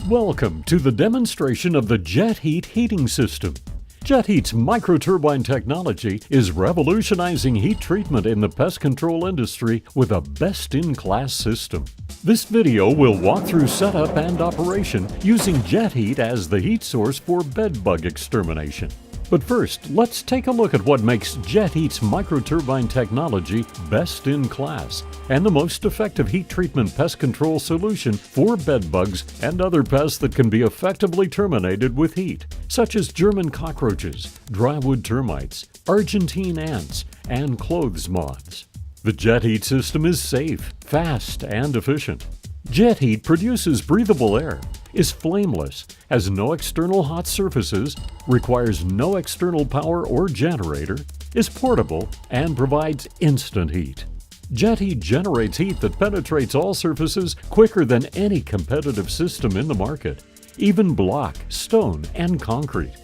Welcome to the demonstration of the JetHeat heating system. JetHeat's microturbine technology is revolutionizing heat treatment in the pest control industry with a best-in-class system. This video will walk through setup and operation using JetHeat as the heat source for bedbug extermination. But first, let's take a look at what makes JetHeat's microturbine technology best in class and the most effective heat treatment pest control solution for bedbugs and other pests that can be effectively terminated with heat, such as German cockroaches, drywood termites, Argentine ants, and clothes moths. The JetHeat system is safe, fast, and efficient. JetHeat produces breathable air, is flameless, has no external hot surfaces, requires no external power or generator, is portable, and provides instant heat. JetHeat generates heat that penetrates all surfaces quicker than any competitive system in the market, even block, stone, and concrete.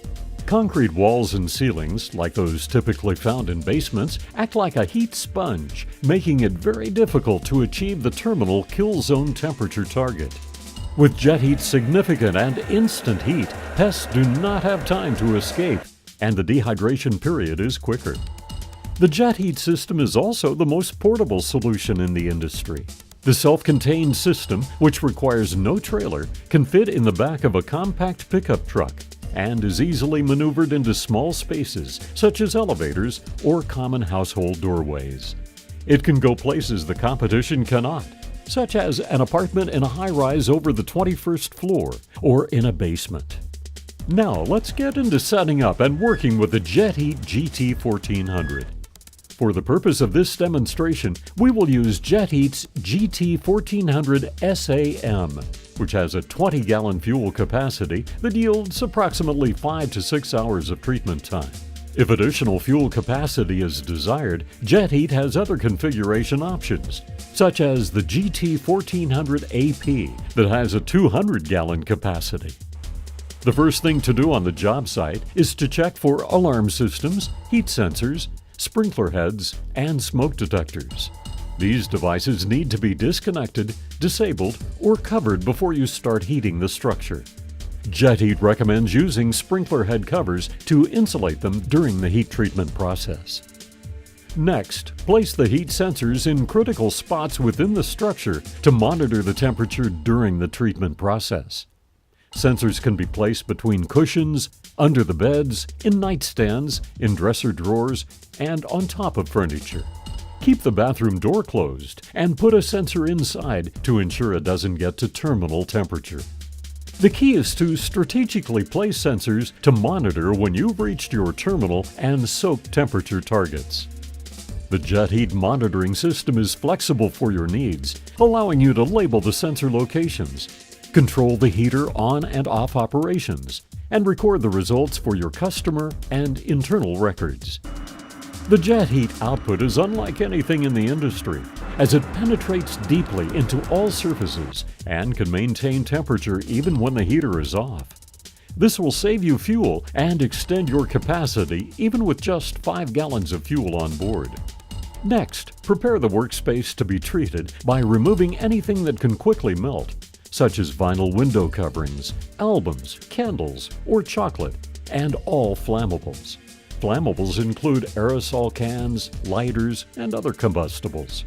Concrete walls and ceilings, like those typically found in basements, act like a heat sponge, making it very difficult to achieve the terminal kill zone temperature target. With JetHeat's significant and instant heat, pests do not have time to escape, and the dehydration period is quicker. The JetHeat system is also the most portable solution in the industry. The self-contained system, which requires no trailer, can fit in the back of a compact pickup truck and is easily maneuvered into small spaces, such as elevators or common household doorways. It can go places the competition cannot, such as an apartment in a high-rise over the 21st floor or in a basement. Now let's get into setting up and working with the JetHeat GT1400. For the purpose of this demonstration, we will use JetHeat's GT1400 SAM, which has a 20-gallon fuel capacity that yields approximately 5 to 6 hours of treatment time. If additional fuel capacity is desired, JetHeat has other configuration options, such as the GT1400 AP that has a 200-gallon capacity. The first thing to do on the job site is to check for alarm systems, heat sensors, sprinkler heads, and smoke detectors. These devices need to be disconnected, disabled, or covered before you start heating the structure. JetHeat recommends using sprinkler head covers to insulate them during the heat treatment process. Next, place the heat sensors in critical spots within the structure to monitor the temperature during the treatment process. Sensors can be placed between cushions, under the beds, in nightstands, in dresser drawers, and on top of furniture. Keep the bathroom door closed and put a sensor inside to ensure it doesn't get to terminal temperature. The key is to strategically place sensors to monitor when you've reached your terminal and soak temperature targets. The JetHeat monitoring system is flexible for your needs, allowing you to label the sensor locations, control the heater on and off operations, and record the results for your customer and internal records. The JetHeat output is unlike anything in the industry, as it penetrates deeply into all surfaces and can maintain temperature even when the heater is off. This will save you fuel and extend your capacity even with just 5 gallons of fuel on board. Next, prepare the workspace to be treated by removing anything that can quickly melt, such as vinyl window coverings, albums, candles, or chocolate, and all flammables. Flammables include aerosol cans, lighters, and other combustibles.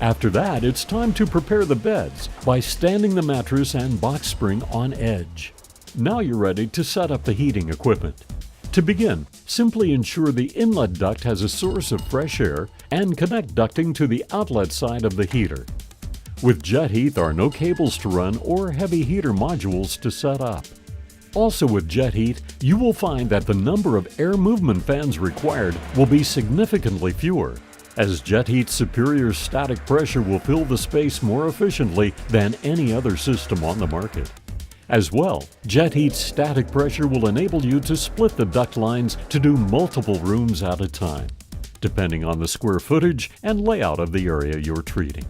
After that, it's time to prepare the beds by standing the mattress and box spring on edge. Now you're ready to set up the heating equipment. To begin, simply ensure the inlet duct has a source of fresh air and connect ducting to the outlet side of the heater. With JetHeat, there are no cables to run or heavy heater modules to set up. Also with JetHeat, you will find that the number of air movement fans required will be significantly fewer, as JetHeat's superior static pressure will fill the space more efficiently than any other system on the market. As well, JetHeat's static pressure will enable you to split the duct lines to do multiple rooms at a time, depending on the square footage and layout of the area you're treating.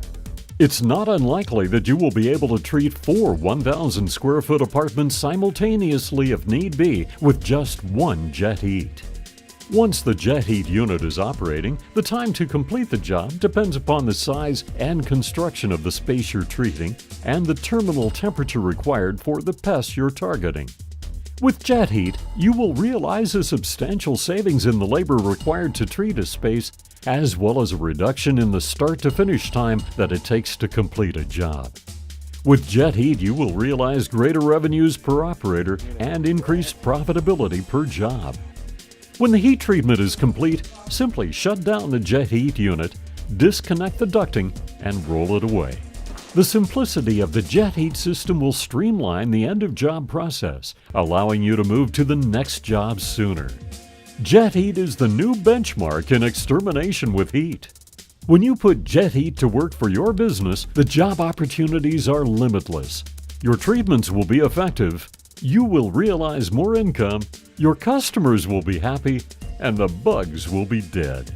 It's not unlikely that you will be able to treat 4 1,000 square foot apartments simultaneously if need be with just one JetHeat. Once the JetHeat unit is operating, the time to complete the job depends upon the size and construction of the space you're treating and the terminal temperature required for the pests you're targeting. With JetHeat, you will realize a substantial savings in the labor required to treat a space, as well as a reduction in the start-to-finish time that it takes to complete a job. With JetHeat, you will realize greater revenues per operator and increased profitability per job. When the heat treatment is complete, simply shut down the JetHeat unit, disconnect the ducting, and roll it away. The simplicity of the JetHeat system will streamline the end-of-job process, allowing you to move to the next job sooner. JetHeat is the new benchmark in extermination with heat. When you put JetHeat to work for your business, the job opportunities are limitless. Your treatments will be effective, you will realize more income, your customers will be happy, and the bugs will be dead.